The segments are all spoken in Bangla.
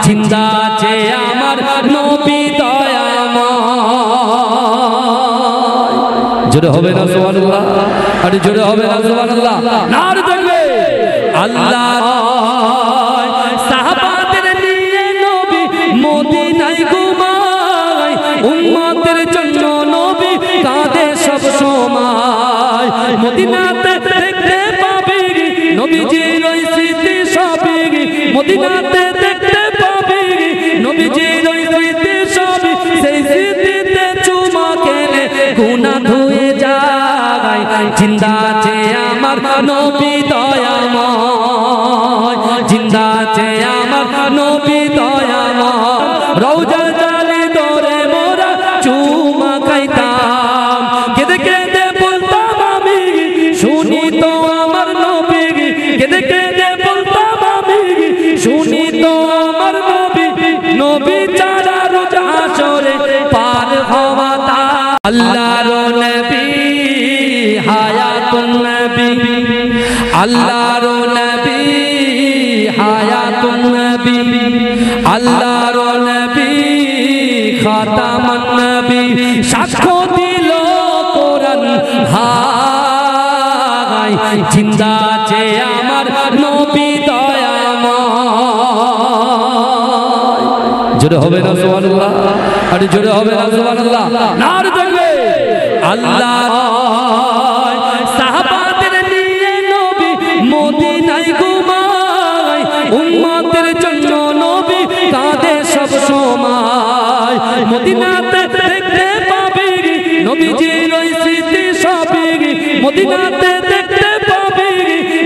জিন্দা আছে আমার নবী দয়াময়। জোরে হবে না সুবহানাল্লাহ? আরে জোরে হবে না সুবহানাল্লাহ? নারে তাকবীর। আল্লাহ সাহাবাদের নিয়ে নবী মদিনায় ঘুমায়, উম্মতের জন্য নবী কাঁদে সব সময়। মদিনাতে দেখতে পাবি নবীজির ওই স্মৃতি সবই, মদিনাতে দেখতে পাবি নবীজির ওই স্মৃতি সবই। সেই স্মৃতিতে চুমা খেলে গুনাহ ধুয়ে যায়। জিন্দা আছে আমার নবী দয়াময়, জিন্দা আছে আমার নবী দয়াময়। রওজা জালি ধরে মোরা চুমা খাইতাম, কেঁদে কেঁদে বলতাম আমি শুনি তো আমার নবী, কেঁদে কেঁদে বলতাম আমি শুনি তো আমার নবী। নবী ছাড়া রোজ হাসরে পার হওয়া তা। আল্লাহর নবী হায়াতুন নবী, আল্লাহর নবী হায়াতুন নবী, আল্লাহর নবী খাতামুন নবী। সাক্ষ্য দিল কোরআন হায়, জিন্দা আছে আমার নবী দয়াময়। জোরে হবে না সুবহানাল্লাহ? আরে জোরে হবে না সুবহানাল্লাহ? নারে তাকবীর। আল্লাহ সাহাবাদের নিয়ে নবী মদিনায় ঘুমায়, উম্মতের জন্য নবী কাঁদে সব সময়। মদিনাতে দেখতে পাবি নবীজির ওই স্মৃতি সবই, মদিনাতে দেখতে পাবি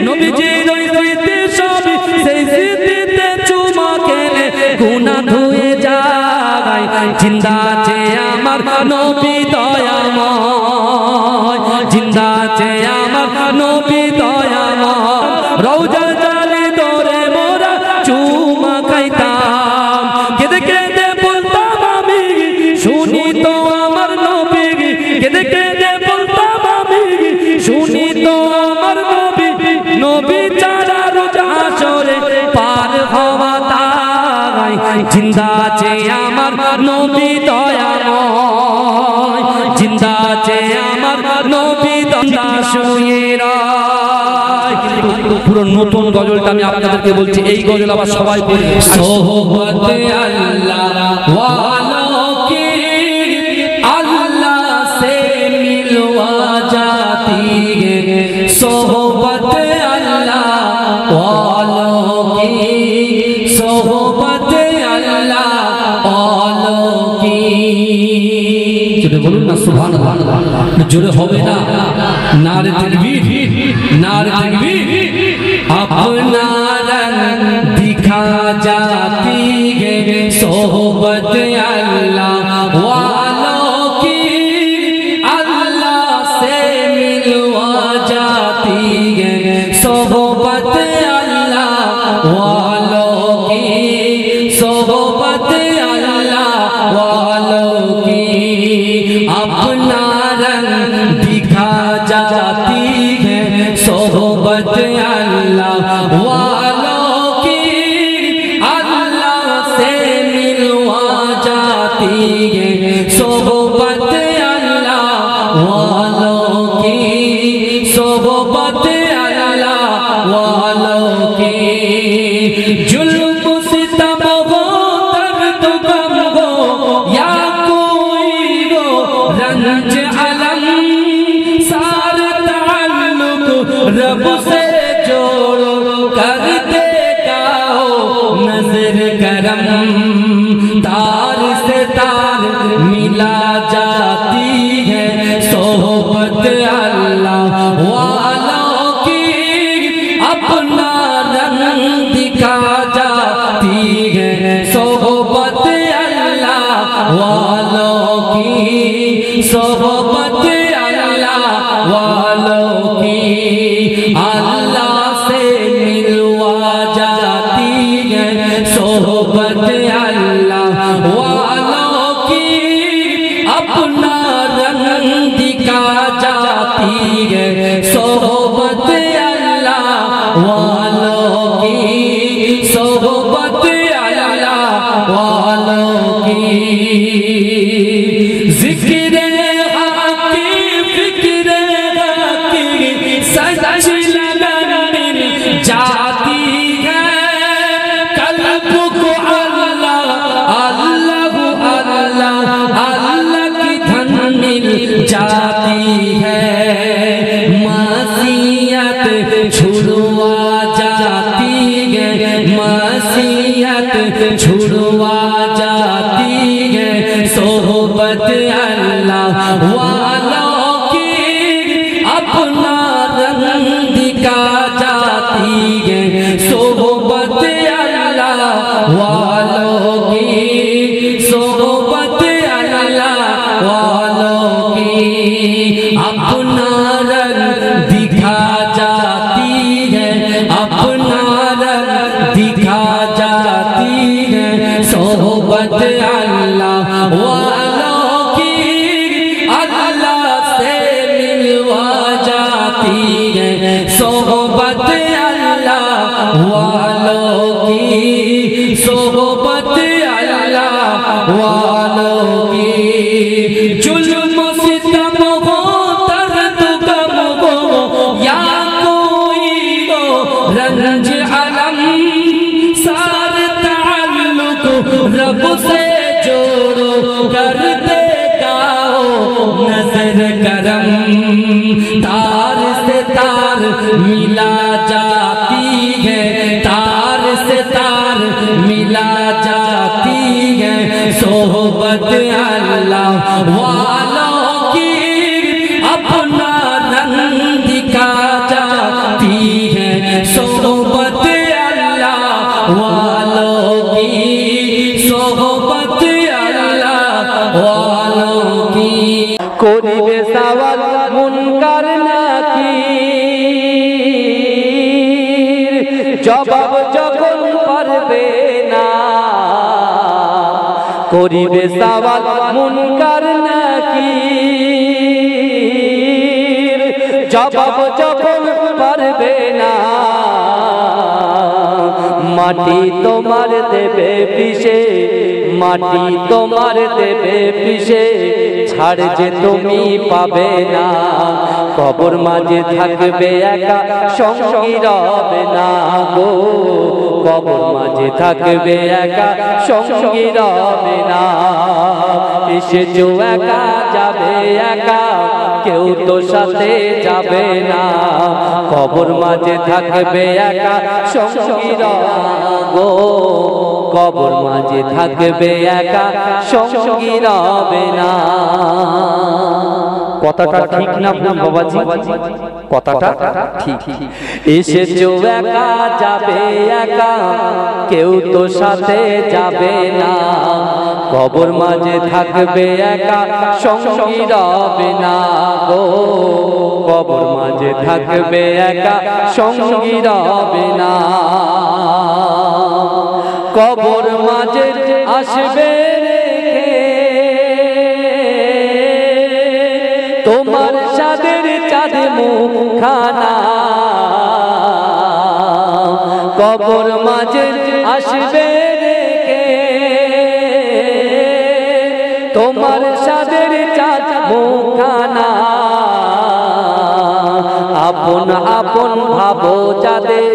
নবীজির ওই স্মৃতি সবই। সেই স্মৃতিতে চুমা খেলে গুনাহ ধুয়ে যায়। জিন্দা আছে আমার নবী দয়াময়, জিন্দা আছে আমার নবী দয়াময়। রওজা জালি ধরে মোরা চুমা খাইতাম, কেঁদে কেঁদে বলতাম আমি শুনি তো আমার নবী, কেঁদে কেঁদে বলতাম আমি শুনি তো আমার নবী। নবী ছাড়া রোজ হাসরে পার হওয়া তাই। জিন্দা আছে আমার নবী দয়াময়, জিন্দা আছে আমার নবী দয়াময়। শুয়ে রায়। কিন্তু পুরো নতুন গজলটা আমি আপনাদেরকে বলছি, এই গজল আবার সবাই পড়বে। সোহবতে আল্লাহ ওয়ালো কি আল্লাহ সে মিলওয়া जाती है, सोहबत अल्लाह वालों की, सोहबत अल्लाह वालों की। जोरे बोलूं ना सुभान अल्लाह, जोरे होवे ना नारे तकबीर, नारे तकबीर। अपना रंग दिखा जाती है सोहबत अल्लाह वालों की, अल्लाह से मिलवा जाती है सोहबत अल्लाह वालों की, सोहबत अल्लाह वालों की। अपना रंग दिखा जाती है सोहबत अल्लाह वालों की, अल्लाह से मिलवा जाती है सोहबत अल्लाह वालों की, सोहबत अल्लाह वालों की। जुल्म सितम हो दर्द गम हो या कोई हो रंज अलम, सारे ताल्लुक रब से जोड़ो कर देगा हो नजर करम। तार से तार मिला जाती है सोहबत अल्लाह वालों की, अपना रंग दिखा जाती है सोहबत अल्लाह वालों की, सोहबत अल्लाह वालों की। अल्लाह से मिलवा जाती है सोहबत अल्लाह वालों की, अपना रंग दिखा जाती है सोहबत अल्लाह वालों की, सोहबत अल्लाह छुड़वा जाती है मसीहत छुड़वा जाती है सोहबत अल्लाह वालों की अपना रंग दिखा जाती है सोहबत अल्लाह वालों की सोहबत अल्लाह वालों की अपना रंग दिखा जाती है अपना रंग दिखा जाती है सोहबत अल्लाह वालों की अल्लाह से मिलवा जाती है सोहबत अल्लाह वालों की सोहबत अल्लाह वालों की जुल्म सितम हो दर्द गम हो या कोई हो रंज अलम सार ताल्लुक रब से जोड़ो कर देगा नजर करम तार से तार मिला जाती है तार से तार मिला जाती है सोहबत अल्लाह वालों की अपना रंग दिखा जाती है सोहबत अल्लाह वालों की सोहबत अल्लाह वालों की करिबे सवाल मुनकर नाकीर जवाब যখন পারবে না করিবে সওয়াল মুনকার নাকির জবাব যখন পারবে না মাটি তোমার দেবে পিছে মাটি তোমার দেবে পিছে ছাড় যে তুমি পাবে না কবর মাঝে থাকবে একা সঙ্গী রবে না গো কবর মাঝে থাকবে একা সঙ্গী রবে না এসেছো একা যাবে একা কেউ তো সাথে যাবে না কবর মাঝে থাকবে একা সঙ্গী গো কবর মাঝে থাকবে একা সঙ্গী রবে না কথাটা ঠিক না বাবাজি কথাটা ঠিক এসেছো একা যাবে একা কেউ তো সাথে যাবে না কবর মাঝে থাকবে একা সঙ্গী রবে না গো কবর মাঝে থাকবে একা সঙ্গী রবে না কবর মাঝে আসবে তোমার সাদের চাঁদ মুখখানা কবর মাঝে আসবে রেখে তোমার সাদের চাঁদ মুখখানা আপন আপন ভাবো যাদের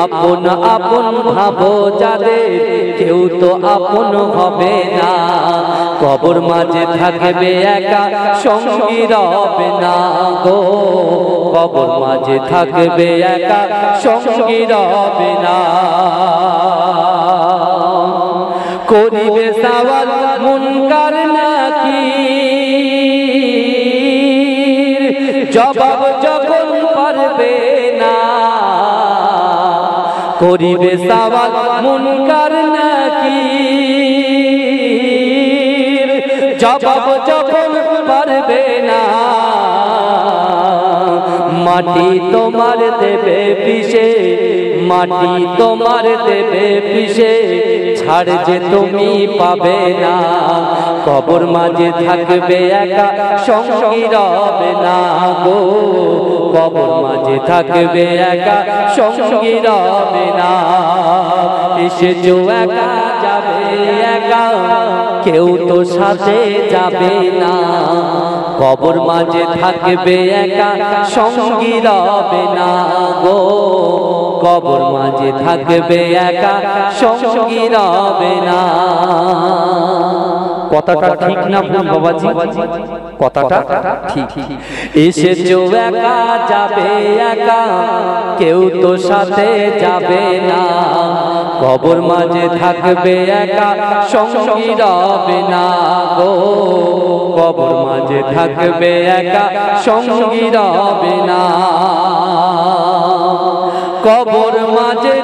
আপন আপন ভাবো যাদের কেউ তো আপন হবে না কবর মাঝে থাকবে একা সঙ্গী রবে না গো কবর মাঝে থাকবে একা সঙ্গী রবে না করিবে সওয়াল মুনকার নাকির জবাব যখন পারবে না করিবে সওয়াল মুনকার নাকির জবাব যখন পারবে না মাটি তোমার দেবে পিছে মাটি তোমার দেবে পিছে ছাড় যে তুমি পাবে না কবর মাঝে থাকবে একা সঙ্গী রবে না গো কবর মাঝে থাকবে একা সঙ্গী রবে না এসেছো একা যাবে একা কেউ তো সাথে যাবে না কবর মাঝে থাকবে একা সঙ্গী রবে না গো কবর মাঝে থাকবে একা সঙ্গী রবে না। কথাটা ঠিক না ভুল বাবাজি? কথাটা ঠিক। এসেছো একা যাবে একা, কেউ তো সাথে যাবে না। কবর মাঝে থাকবে একা সঙ্গী রবে না গো, কবর মাঝে থাকবে একা সঙ্গী রবে না। কবর মাঝে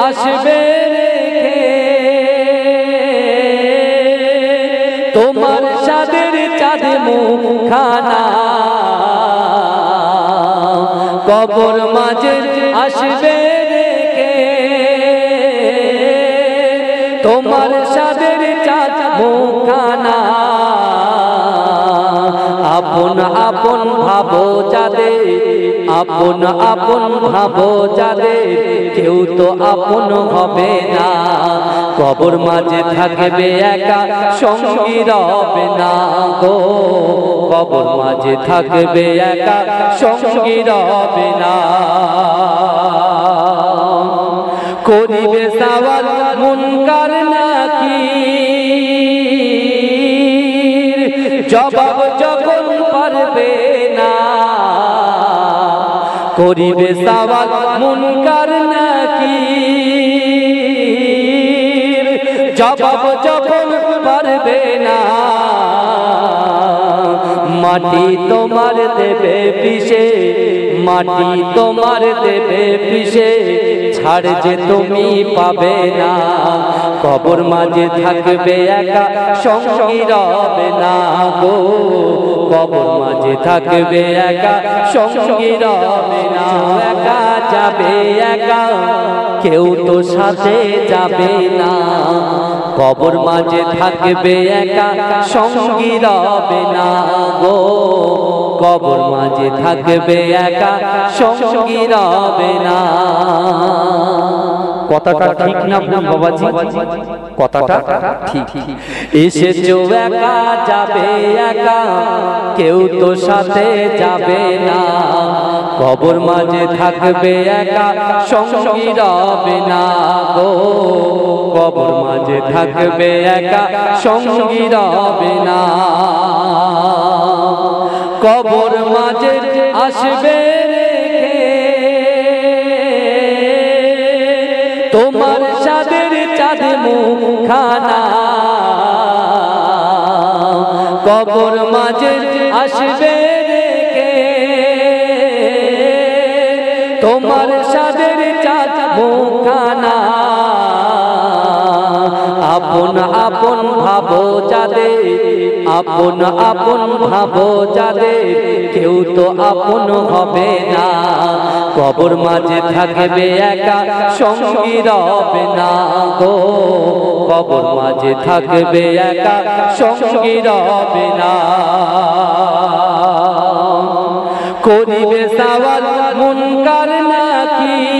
আসবে রেখে তোমার সাদের চাঁদ মুখখানা, কবর মাঝে আসবে রেখে তোমার সাদের চাঁদ মুখখানা। আপন আপন ভাবো যাদের, আপন আপন ভাবো যাদের, কেউ তো আপন হবে না। কবর মাঝে থাকবে একা সঙ্গী রবে না গো, কবর মাঝে থাকবে একা সঙ্গী রবে না। করিবে সওয়াল মুনকার নাকির, জবাব যখন পারবে না। করিবে সওয়াল মুনকার নাকির, জবাব যখন পারবে না। মাটি তোমার দেবে পিষে, মাটি তোমার দেবে পিষে, ছাড় যে তুমি পাবে না। কবর মাঝে থাকবে একা সঙ্গী রবে না গো, কবর মাঝে থাকবে একা সঙ্গী রবে না। একা যাবে একা, কেউ তো সাথে যাবে না। কবর মাঝে থাকবে একা সঙ্গী রবে না গো, কবর মাঝে থাকবে একা সঙ্গী রবে না। কথাটা ঠিক না ভুল বাবাজি? কথাটা ঠিক। এসেছো একা যাবে একা, কেউ তো সাথে যাবে না। কবর মাঝে থাকবে একা সঙ্গী রবে না গো, কবর মাঝে থাকবে একা সঙ্গী রবে না। কবর মাঝে আসবে রেখে তোমার সাদের চাঁদ মুখখানা, কবর মাঝে আসবে রেখে তোমার সাদের চাঁদ মুখখানা। আপন আপন ভাবো যাদের, আপন আপন ভাবো যাদের, কেউ তো আপন হবে না। কবর মাঝে থাকবে একা সঙ্গী রবে না গো, কবর মাঝে থাকবে একা সঙ্গী রবে না। করিবে সওয়াল মুনকার নাকির,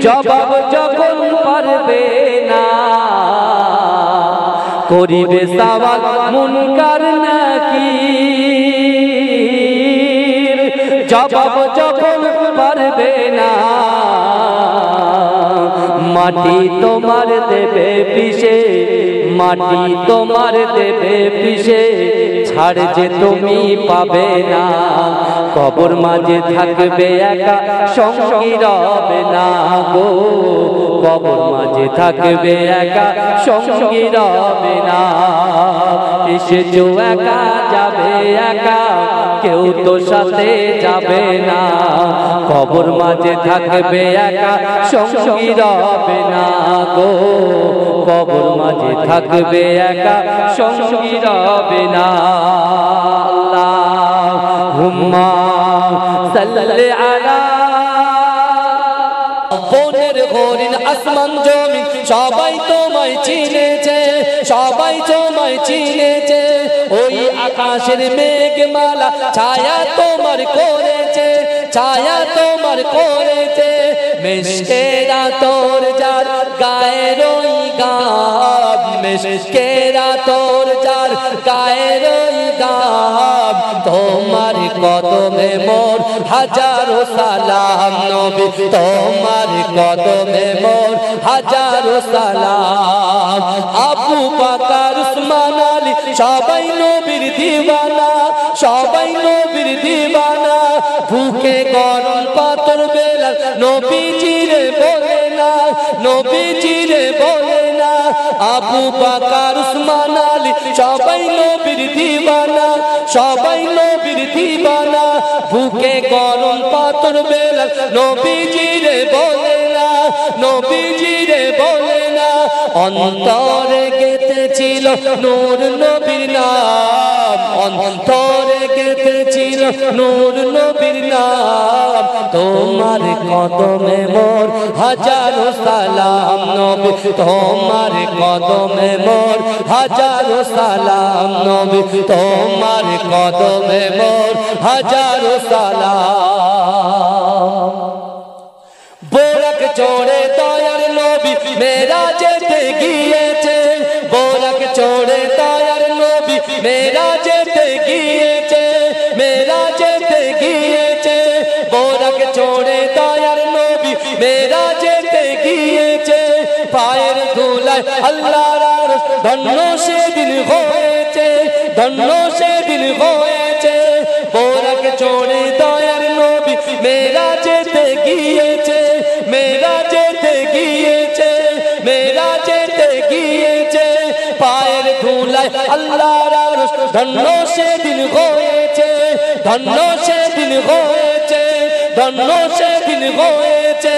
জবাব যখন পারবে না। করিবে সওয়াল মুনকার নাকির, জবাব যখন পারবে না। মাটি তোমার দেবে পিষে, মাটি তোমার দেবে পিষে, ছাড় যে তুমি পাবে না। কবর মাঝে থাকবে একা সঙ্গী রবে না গো, কবর মাঝে থাকবে একা সঙ্গী রবে না। এসেছো একা যাবে একা, কেউ তো সাথে যাবে না। কবর মাঝে থাকবে একা সঙ্গী রবে না গো, কবর মাঝে থাকবে একা সঙ্গী রবে না। আল্লাহুম্মা সাল্লি আলা। বনের হরিণ আসমান জমিন সবাই তোমায় চিনেছে, সবাই তোমায় চিনেছে। ওই আকাশের মেঘমালা ছায়া তোমার করেছে, ছায়া তোমার করেছে। মিশকেরা তোর যার গায়ের ওই গাব, মিশকেরা তোর যার গায়ের ওই গাব। তোমার কদমে মোর হাজারো সালাম নবী তোমার কদমে মোর হাজারো সালাম আবু বকর উসমান আলী সবাই নবীর দিওয়ানা সবাই নবীর দিওয়ানা ভুকে গরম পাথর বেলাল নবীজিরে বলে না নবীজিরে বলে না আবু বকর উসমান আলী সবাই নবীর দিওয়ানা সবাই নবীর দিওয়ানা ভুকে গরম পাথর বেলাল নবীজিরে বলে না নবীজিরে বলে না অন্তরে গেঁথেছিল নূর নবীর নাম অন্তরে গেঁথেছিল নূর নবীর নাম তোমার কদমে মোর হাজারো সালাম নবী তোমার কদমে মোর হাজারো সালাম নবী তোমার কদমে মোর হাজারো সালাম বোরাক চড়ে দয়ার নবী মেরাজেতে গিয়েছে বোরাক চড়ে দয়ার নবী মেরাজেতে গিয়েছে মেরাজেতে গিয়েছে বোরাক চড়ে দয়ার নবী মেরাজেতে গিয়েছে পায়ের ধুলায় আল্লাহর আরশ ধন্য সেদিন হয়েছে ধন্য সেদিন হয়েছে বোরাক চড়ে দয়ার নবী মেরাজেতে গিয়েছে মেরাজেতে গিয়েছে মেরাজেতে গিয়েছে পায়ের ধুলায় আল্লাহর আরশ ধন্য সেদিন হয়েছে ধন্য সেদিন হয়েছে ধন্য সেদিন হয়েছে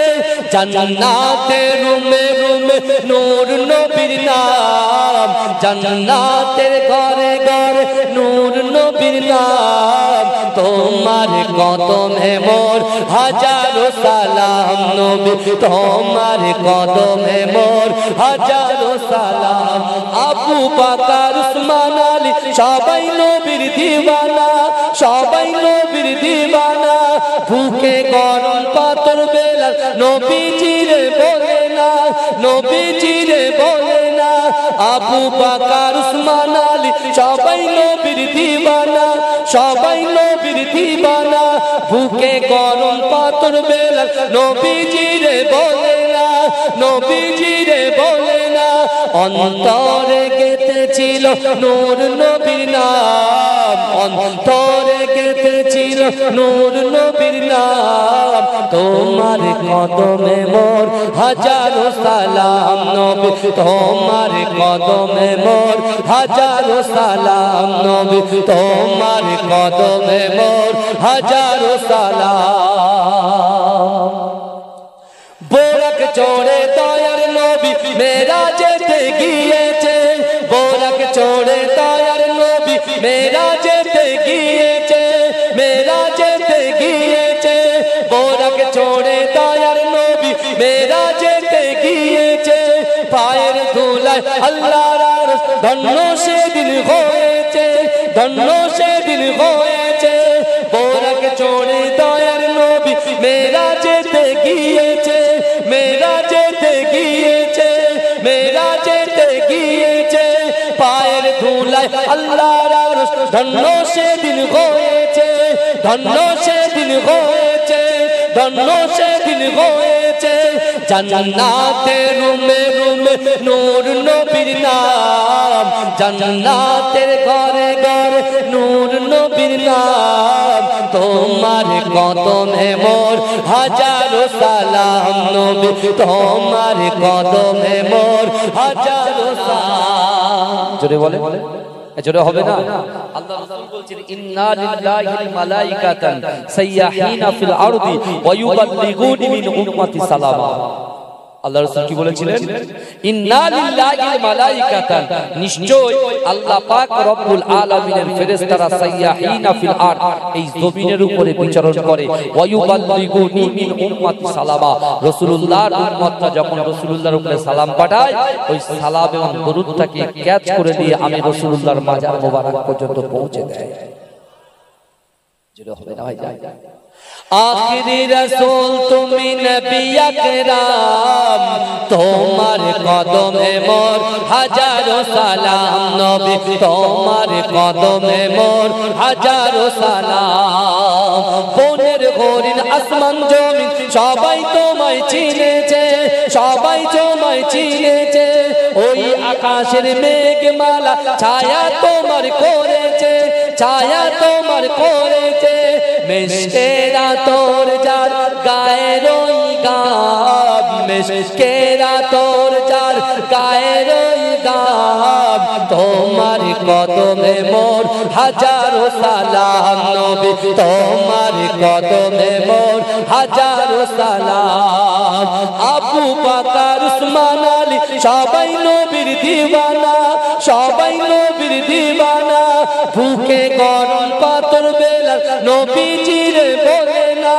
জান্নাতের রুমে রুমে নূর নবীর নাম জান্নাতের ঘরে ঘরে নূর নবীর নাম তোমার কদমে মোর হাজারো সালাম নবী তোমার কদমে মোর হাজারো সালাম আবু বকর উসমান আলী সবাই নবীর দিওয়ানা সবাই নবীর দিওয়ানা ভুকে গরম পাথর বেলাল নবীজিরে বলে না নবীজিরে বলে না আবু বকর উসমান আলী সবাই নবীর দিওয়ানা সবাই নবীর দিওয়ানা ভুকে গরম পাথর বেলাল নবীজিরে বলে না নবীজিরে বলে না অন্তরে গেঁথেছিল নূর নবীর নাম অন্তরে গেঁথেছিল নূর নবীর নাম তোমার কদমে মোর হাজারো সালাম নবী তোমার কদমে মোর হাজারো সালাম নবী তোমার কদমে মোর হাজারো সালাম বোরাক চড়ে দয়ার নবী মেরাজেতে গিয়েছে বোরাক চড়ে দয়ার নবী মেরাজেতে গিয়েছে মেরাজেতে গিয়েছে বোরাক চড়ে দয়ার নবী মেরাজেতে গিয়েছে পায়ের ধুলায় আল্লাহর আরশ ধন্য সেদিন হয়েছে ধন্য সেদিন হয়েছে বোরাক চড়ে দয়ার নবী মেরাজেতে গিয়েছে মেরাজেতে গিয়েছে মেরাজেতে গিয়েছে পায়ের ধুলায় আল্লাহর আরশ ধন্য সেদিন হয়েছে ধন্য সেদিন হয়েছে ধন্য সেদিন হয়েছে জান্নাতের রুমে রুমে নূর নবীর নাম জান্নাতের ঘরে ঘরে নূর নবীর নাম তোমার কদমে মোর হাজারো সালাম নবী তোমার কদমে মোর হাজারো সালাম জোরে বলে জোরে হবে না আল্লাহ রাসূল বলছেন ইন্না লিল্লাহি মালাইকাতান সাইয়াহিনা ফিল আরদি ওয়া ইউবাল্লিগুনি মিন উম্মতি সালামা আল্লাহ রাসূল কি বলেছিলেন ইন্না লিল্লাহি মালাইকাতান নিশ্চয় আল্লাহ পাক রব্বুল আলামিনের ফেরেশতারা সাইয়াহিনা ফিল আরদ এই জমিনের উপরে বিচরণ করে ওয়া ইউবাল্লিগুনি মিন উম্মতি সালামা রাসূলুল্লাহর উম্মতরা যখন রাসূলুল্লাহর উপরে সালাম পাঠায় ওই সালাম এবং দরুদটাকে ক্যাচ করে দিয়ে আমি রাসূলুল্লাহর মাজার মোবারক পর্যন্ত পৌঁছে দেয় যেটা হবে না ভাই आखिरी रसूल तुमी नबी अकराम तोमार कदमे मोर हजारों सलाम नबी तोमार कदमे मोर हजारों सलाम बोनेर हरिण आसमान जमीन सबाई तोमाय चिनेছে सबाई तोमाय चिनेছে ওই আকাশের মেঘমালা ছায়া তোমার করেছে ছায়া তোমার করেছে মিশকেরা তোর যার গায়ের ওই গাব মিশকেরা তোর যার গায়ের ওই গাব তোমার কদমে মোর হাজারো সালাম নবী তোমার কদমে মোর হাজারো সালাম আবু বকর উসমান আলী সবাই নবীর দিওয়ানা সবাই নবীর দিওয়ানা ভুকে গরম পাথর বেলা নবীজিরে বলে না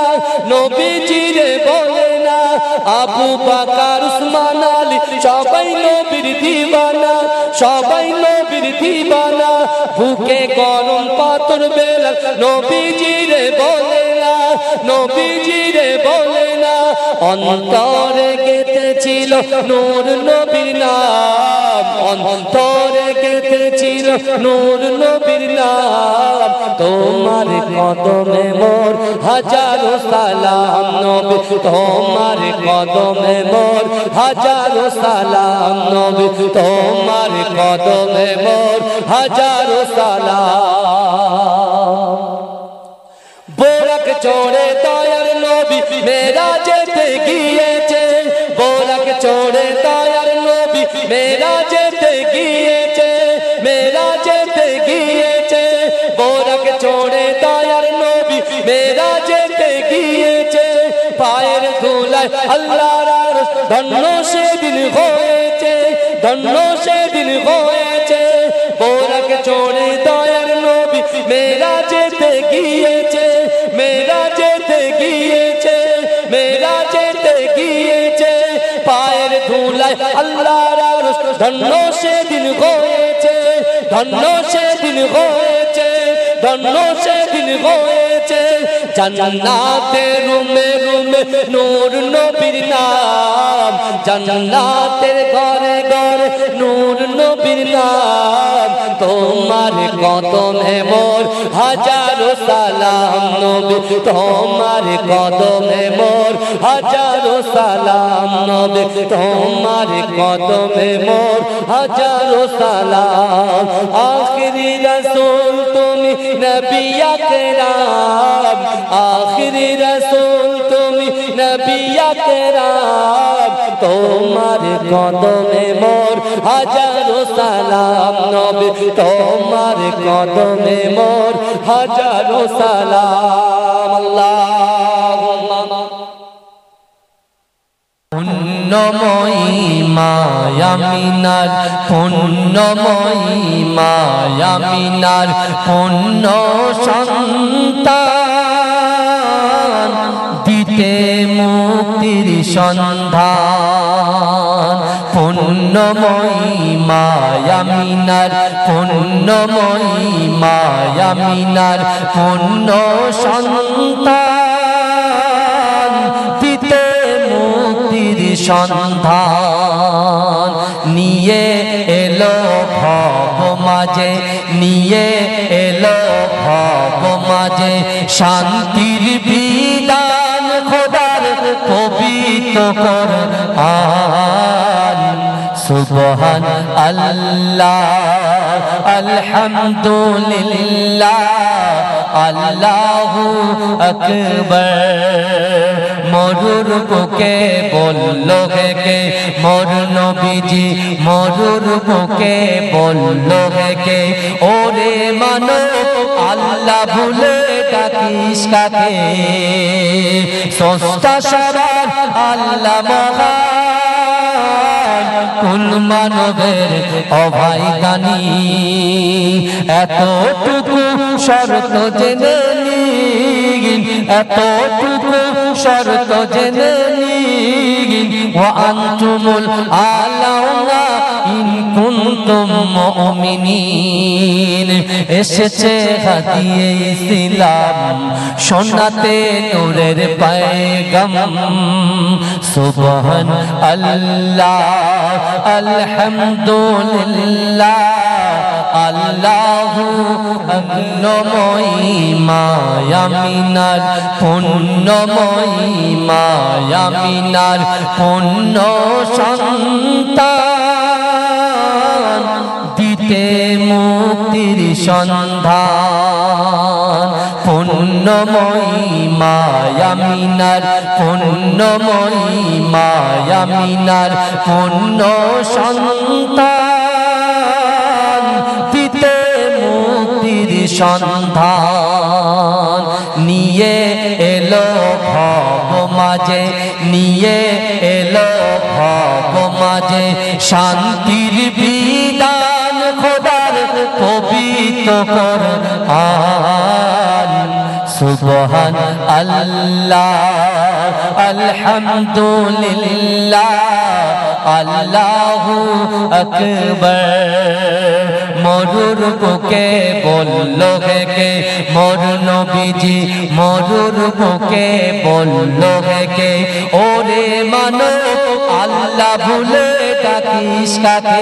নবীজিরে বলে না আবু বকর উসমান আলী সবাই নবীর দিওয়ানা সবাই নবীর দিওয়ানা ভুকে গরম পাথর বেলা নবীজিরে বলে না নবীজিরে বলে না অন্তরে গেঁথেছিল নূর নবীর নাম অন্তরে গেঁথেছিল নূর নবীর নাম তোমার কদমে মোর হাজারো সালাম নবী তোমার কদমে মোর হাজারো সালাম নবী তোমার কদমে মোর হাজারো সালাম বোরাক চড়ে দয়ার নবী মেরাজেতে গিয়েছে বোরাক চড়ে দয়ার নবী মেরাজেতে গিয়েছে মেরাজেতে গিয়েছে বোরাক চড়ে দয়ার নবী মেরাজেতে গিয়েছে পায়ের ধুলায় আল্লাহর আরশ ধন্য সেদিন হয়েছে ধন্য সেদিন হয়েছে বোরাক চড়ে দয়ার নবী মেরাজেতে গিয়েছে মেরাজেতে গিয়েছে মেরাজেতে গিয়েছে পায়ের ধুলায় আল্লাহর আরশ ধন্য সেদিন হয়েছে ধন্য সেদিন হয়েছে ধন্য সেদিন হয়েছে জান্নাতে রুমে রুমে নূর নবীর নাম জান্নাতের ঘরে ঘরে নূর নবীর নাম তোমার কদমে মোর হাজারো সালাম নবী তোমার কদমে মোর হাজারো সালাম নবী তোমার কদমে মোর হাজারো সালাম আখিরি রাসূল তুমি নবী আকরাম আখিরি রাসূল তুমি নবী আকরাম তোমার কদমে মোর হাজারো সালাম নবী তোমার কদমে মোর হাজারো সালাম আল্লাহুম্মা পুণ্যময়ী মায়ামিনার পুণ্যময়ী মায়ামিনার পুণ্য সন্তান দিতে মুক্তির সন্ধান পুণ্যময়ী মায়ামিনার পুণ্যময়ী মায়ামিনার পুণ্য সন্তান দিতে মুক্তির সন্ধান নিয়ে এলো ভব মাঝে নিয়ে এলো ভব মাঝে শান্তির বিধান খোদার পবিত্র কোরআন সুবহান আল্লাহ আলহামদুলিল্লাহ আল্লাহু আকবার মরুর বুকে বললো কে মোর নবীজি মরুর বুকে বললো কে ওরে মানব আল্লাহ ভুলে ডাকিস কাকে সস্তা সবার আল্লাহ মহান কুল মানবের অভাই গানি এতটুকু শর্ত জেনে নিন এতটুকু শর্ত জেনে নিন ওয়া আনতুমুল আলাউনা ইন কুনতুম মুমিনিন এসেছে হাদিয়ে ইসলাম শোনাতে নূরের পয়গাম সুবহান আল্লাহ আলহামদুলিল্লাহ আল্লাহু অগ্নময়ী মায়ামিনার পুণ্যময়ী মায়ামিনার পুণ্য সন্তান দিতে মুক্তির সন্ধান পুণ্যময়ী মায়ামিনার পুণ্যময়ী মায়ামিনার পুণ্য সন্তান দিতে মুক্তির সন্ধান নিয়ে এলো ভব মাঝে নিয়ে এলো ভব মাঝে শান্তির বিধান খোদার পবিত্র কোরআন সুবহান আল্লাহ আলহামদুলিল্লাহ আল্লাহু আকবার মরুর বুকে বলল কে মোর নবীজি মরুর বুকে বলল কে ওরে মানব আল্লাহ ভুলে ডাকিস কাকে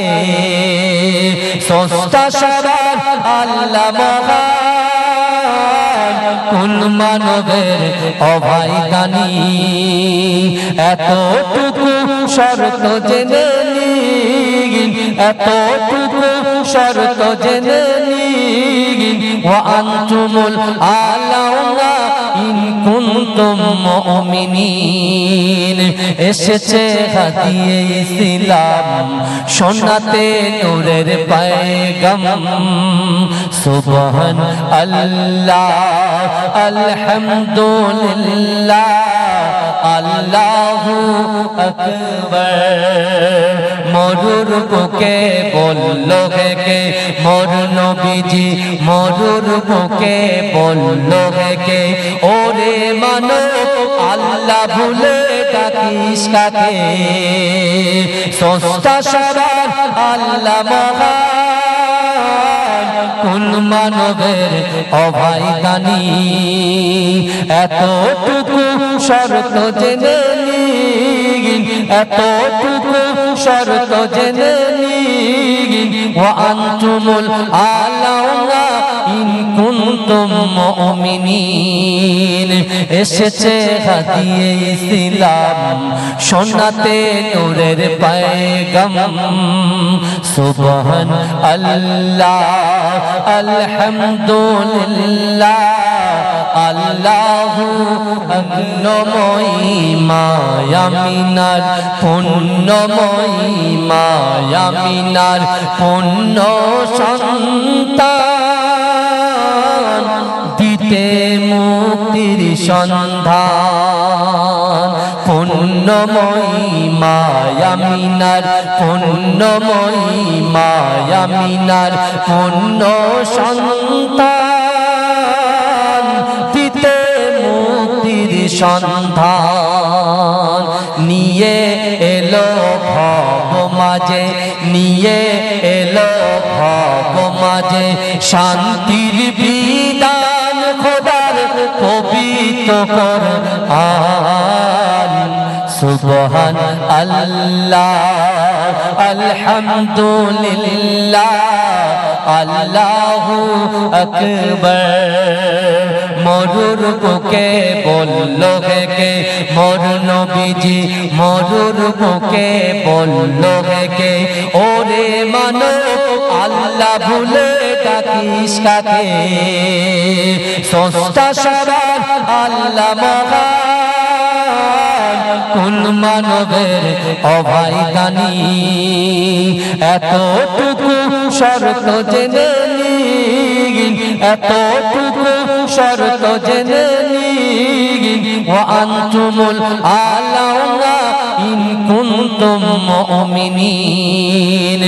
সস্তা সবার আল্লাহ মহান কোন মানবের অভাই দানি এতটুকু শর্ত জেনে নিন এতটুকু শর্ত জেনে নিন ওয়া আনতুমুল আলাউনা ইন কুনতুম মুমিনিন এসেছে হাদিয়ে ইসলাম শোনাতে নূরের পয়গাম সুবহান আল্লাহ আলহামদুলিল্লাহ আল্লাহু আকবার মরুর বুকে বলল কে মোর নবীজি মরুর বুকে বলল কে ওরে মানব আল্লাহ ভুলে ডাকিস কাকে সস্তা সবার আল্লাহ মহান কোন মানবের অভাই দানি এতটুকু শর্ত জেনে নিন এতটুকু শর্ত জেনে নিন ওয়া আনতুমুল আলাউনা ইন কুনতুম মুমিনিন এসেছে হাদিয়ে ইসলাম শোনাতে নূরের পয়গাম সুবহান আল্লাহ আলহামদুলিল্লাহ আল্লাহু অগ্নময়ী মায়ামিনার পুণ্যময়ী মায়ামিনার পুণ্য সন্তান দিতে মুক্তির সন্ধান পুণ্যময়ী মায়ামিনার পুণ্যময়ী মায়ামিনার পুণ্য সন্তান দিতে মুক্তির সন্ধান নিয়ে এলো ভব মাঝে নিয়ে এলো ভব মাঝে শান্তির বিধান খোদার পবিত্র কোরআন সুবহান আল্লাহ আলহামদুলিল্লাহ আল্লাহু আকবার মরুর বুকে বলল কে মোর নবীজি মরুর বুকে বলল কে ওরে মানব আল্লাহ ভুলে ডাকিস কাকে সস্তা সবার আল্লাহ মহান কোন মানবের অভাই দানি এতটুকু শর্ত জেনে নিন এতটুকু শর্ত জেনে নিন ওয়া আনতুমুল আলাউনা ইন কুনতুম মুমিনিন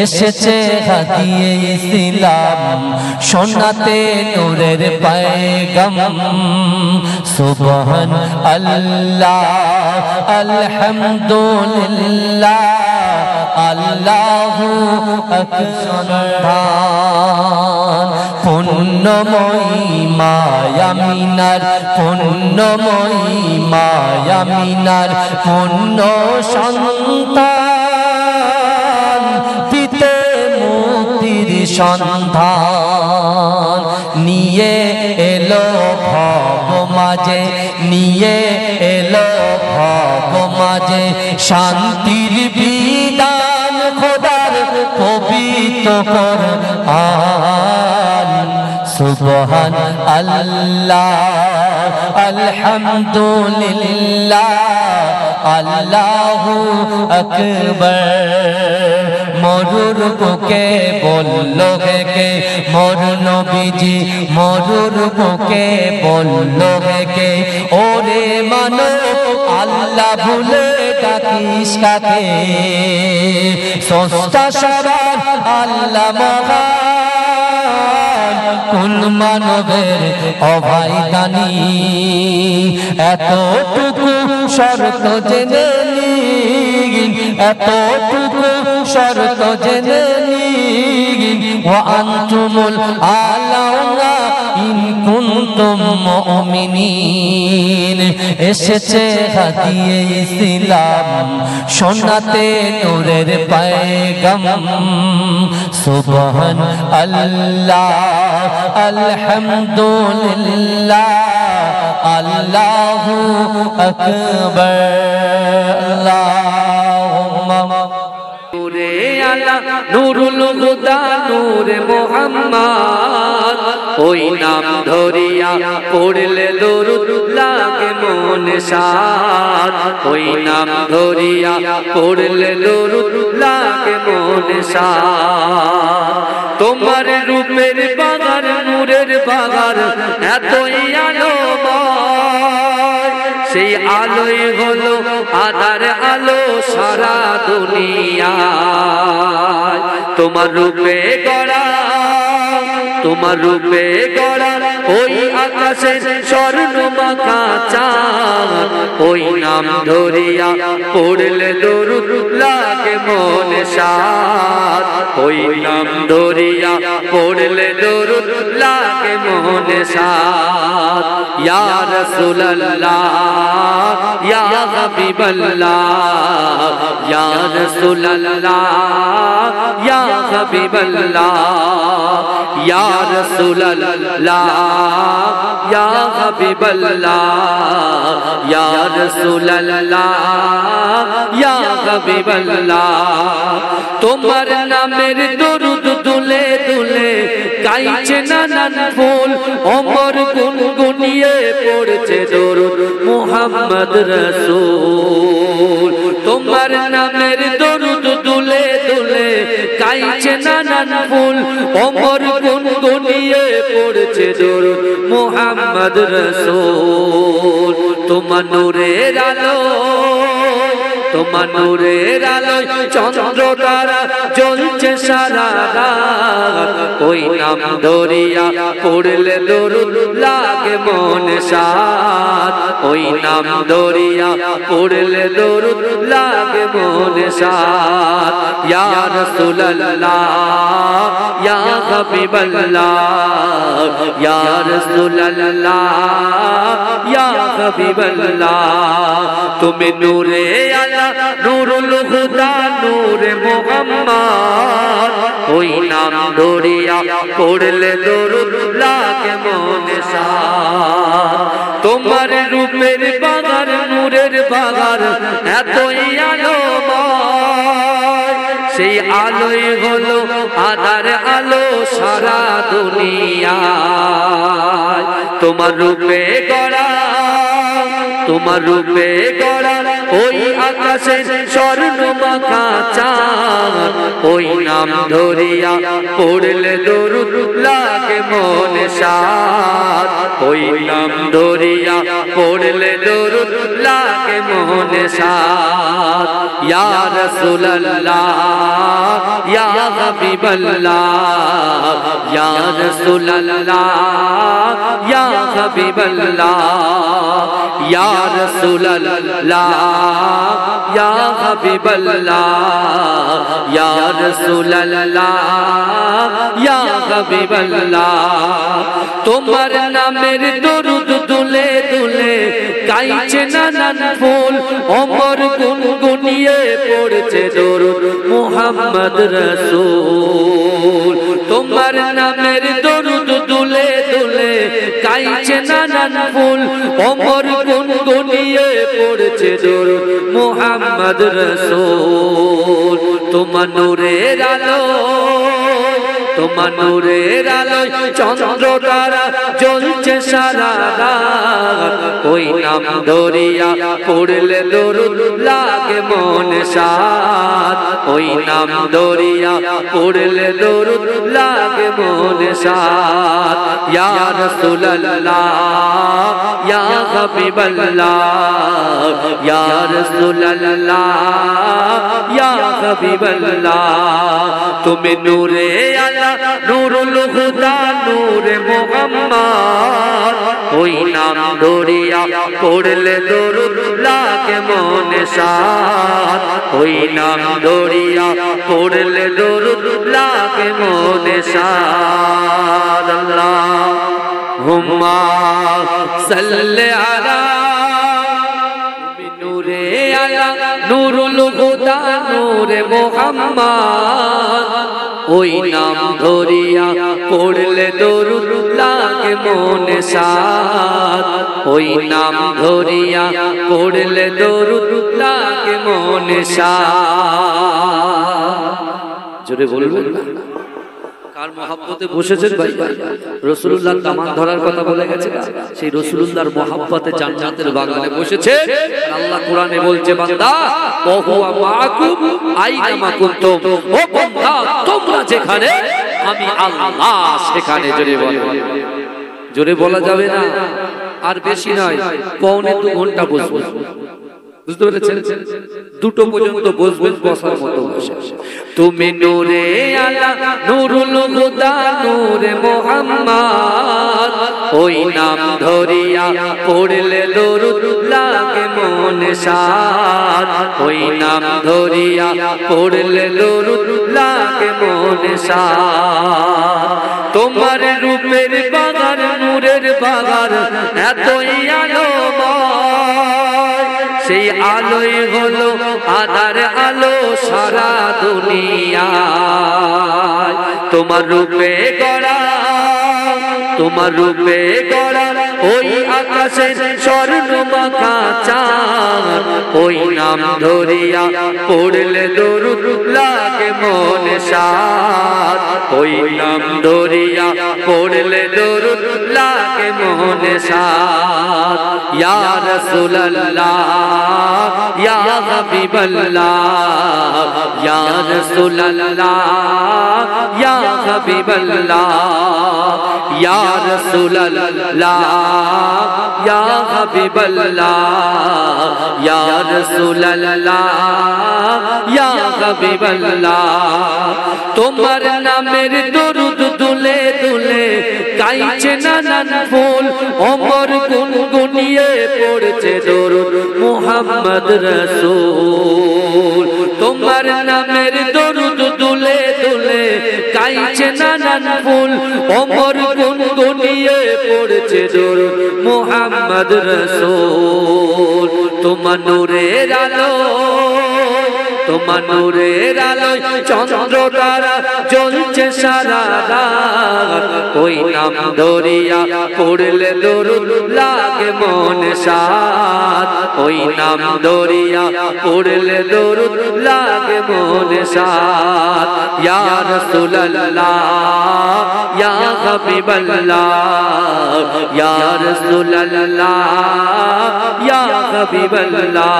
এসেছে হাদিয়ে ইসলাম শোনাতে নূরের পয়গাম সুবহান আল্লাহ আলহামদুলিল্লাহ আল্লাহু আকবার। পুণ্যময়ী মায়ামিনার পুণ্যময়ী মায়ামিনার পুণ্য সন্তান দিতে মুক্তির সন্ধান নিয়ে এলো ভব মাঝে নিয়ে এলো ভব মাঝে শান্তির বিধান খোদার পবিত্র কোরআন। সুবহান আল্লাহ আলহামদুলিল্লাহ আল্লাহু আকবার। মরুর বুকে বলল কে মোর নবীজি মরুর বুকে বলল কে ওরে মানব আল্লাহ ভুলে ডাকিস কাকে। স্রষ্টা সবার আল্লাহ মহান কোন মানবের অভয় দানি। এতটুকু শর্ত জেনে নিন এতটুকু শর্ত জেনে নিন ওয়া আনতুমুল আলাউনা ইন কুনতুম মুমিনিন। এসেছে হাদিয়ে ইসলাম শোনাতে নূরের পয়গাম। সুবহান আল্লাহ আলহামদুলিল্লাহ আল্লাহু আকবার। আল্লাহুম্মা নূরে আলা নূরুল হুদা নূরে মুহাম্মদ ওই নাম ধরিয়া পড়লে দরুদ লাগে মনে সাদ। ওই নাম ধরিয়া পড়লে দরুদ লাগে মনে সাদ। তোমার রূপের বাগান নূরের বাগান এতই আলোময় সেই আলোই হলো আধার আলো সারা দুনিয়ায়। তোমার রূপে গড়া তোমার রূপে গড়া ওই আকাশে স্বর্ণ মাখা চাঁদ। ওই নাম ধরিয়া পড়লে দরুদ লাগে মনে সাদ। ওই নাম ধরিয়া পড়লে দরুদ লাগে মনে সাদ। ইয়া রাসূলুল্লাহ ইয়া হাবিবাল্লাহ ইয়া রাসূলুল্লাহ ইয়া হাবিবাল্লাহ ইয়া রাসূলুল্লাহ ইয়া হাবিবাল্লাহ ইয়া রাসূলুল্লাহ ইয়া হাবিবাল্লাহ। তোমার নামের দরুদ দুলে দুলে গাইছে নানান ফুল ওমর গুনগুনিয়ে পড়ছে দরুদ মুহাম্মদ রাসূল। তোমার নামের দরুদ দুলে দুলে গাইছে নানান ফুল ওমর গুনগুনিয়ে পড়ছে দরুদ মুহাম্মদ রাসূল। তোমার নূরের আলো তোমার নূরের আলোয় চন্দ্র তারা জ্বলছে সারা রাত। ওই নাম ধরিয়া পড়লে দরুদ লাগে মনে সাদ। ওই নাম ধরিয়া পড়লে দরুদ লাগে মনে সাদ। ইয়া রাসূলুল্লাহ ইয়া হাবিবাল্লাহ ইয়া রাসূলুল্লাহ ইয়া হাবিবাল্লাহ। তুমি নূরে আলা নূরুল হুদা নূরে মুহাম্মদ ওই নাম ধরিয়া পড়লে দরুদ লাগে মনে সাদ। তোমার রূপের বাগান নূরের বাগান এতই আলোময় সেই আলোই হলো আধার আলো সারা দুনিয়ায়। তোমার রূপে গড়া তোমার রূপে গড়া ওই আকাশে স্বর্ণ মাখা চাঁদ। ওই নাম ধরিয়া পড়লে দরুদ লাগে মনে সাদ। ওই নাম ধরিয়া পড়লে দরুদ লাগে মনে সাদ। ইয়া রাসূলুল্লাহ ইয়া হাবিবাল্লাহ ইয়া রাসূলুল্লাহ ইয়া হাবিবাল্লাহ ইয়া রাসূলুল্লাহ या हबीब अल्लाह या रसूल अल्लाह या हबीब अल्लाह তোমার নামের দরুদ দুলে দুলে গাইছে নানান ফুল ওমর গুনগুনিয়ে পড়ছে দরুদ মুহাম্মদ রাসূল তোমার নামের দরুদ দুলে দুলে গাইছে নানান ফুল ওমর গুনগুনিয়ে পড়ছে দরুদ মুহাম্মদ রাসূল তোমার নূরের আলো তোমার নূরের আলোয় চন্দ্র তারা জ্বলছে সারা রাত ওই নাম ধরিয়া পড়লে দরুদ লাগে মনে সাত ওই নাম ধরিয়া পড়লে দরুদ লাগে মনে সাত ইয়া রাসূলুল্লাহ ইয়া হাবিবাল্লাহ ইয়া রাসূলুল্লাহ ইয়া হাবিবাল্লাহ তুমি নূরে আলা নূরুল হুদা নূরে মুহাম্মদ ওই নাম ধরিয়া পড়লে দরুদ লাগে মনে সাত ওই নাম ধরিয়া পড়লে দরুদ লাগে মনে সাত আল্লাহুম্মা সাল্লি আলা নূরে আলা নূরুল হুদা নূরে মুহাম্মদ ওই নাম ধরিয়া পড়লে দরুদ লাগে মনে সাত ওই নাম ধরিয়া পড়লে দরুদ লাগে মনে সাত জোরে বলবেন না কার মহব্বতে বসেছেন ভাই রাসূলুল্লাহর দামান ধরার কথা বলে গেছে না সেই রাসূলুল্লাহর মহব্বতে জান্নাতের বাগানে বসেছে আল্লাহ কোরআনে বলছে বান্দা ও হুয়া মাআকুম আইনামা কুনতুম ও বান্দা তোমরা যেখানে আমি আল্লাহ সেখানে জোরে বলা যাবে না আর বেশি নয় পৌনে 2 ঘন্টা বসবো বুঝতে পেরেছেন দুটো পর্যন্ত বসবেন বসার মতো বসে তুমি নূরে আলা নূরুল হুদা নূরে মুহাম্মদ ওই নাম ধরিয়া পড়লে দরুদ লাগে মনে সাত ওই নাম ধরিয়া পড়লে দরুদ লাগে মনে সাত তোমার রূপের বাগান নূরের বাগান এতই আলোময় সেই আলোই হলো আধার আলো সারা দুনিয়ায় তোমার রূপে গড়া ওই আকাশের স্বর্ণ মাখা চাঁদ ওই নাম ধরিয়া পড়লে দরুদ লাগে মনে সাত ওই নাম ধরিয়া পড়লে দরুদ লাগে মনে সাত ইয়া রাসূলুল্লাহ ইয়া হাবিবাল্লাহ ইয়া রাসূলুল্লাহ ইয়া হাবিবাল্লাহ ইয়া রাসূলুল্লাহ ইয়া হাবিবাল্লাহ ইয়া রাসূলুল্লাহ ইয়া হাবিবাল্লাহ তোমার নামের দরুদ দুলে দুলে গাইছে নানান ফুল ওমর গুনগুনিয়ে পড়ছে দরুদ মুহাম্মদ রাসূল তোমার নামের দরুদ দুলে দুলে গাইছে নানান ফুল ওমর গুনগুনিয়ে পড়ছে দরুদ মুহাম্মদ রাসূল তোমার নূরের আলো তোমার নূরের আলোয় চন্দ্র তারা জ্বলছে সারা রাত ওই নাম ধরিয়া পড়লে দরুদ লাগে মনে সাত ওই নাম ধরিয়া পড়লে দরুদ লাগে মনে সাত ইয়া রাসূলুল্লাহ ইয়া হাবিবাল্লাহ ইয়া রাসূলুল্লাহ ইয়া হাবিবাল্লাহ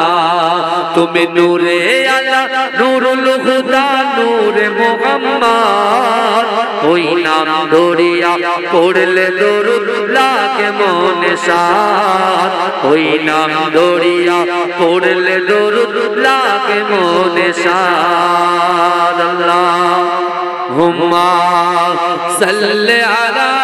তুমি নূরে আলা নূরুল হুদা নূরে মুহাম্মদ ওই নাম ধরিয়া পড়লে দরুদ লাগে মনে সাত ওই নাম ধরিয়া পড়লে দরুদ লাগে মনে সাত আল্লাহুম্মা সাল্লি আলা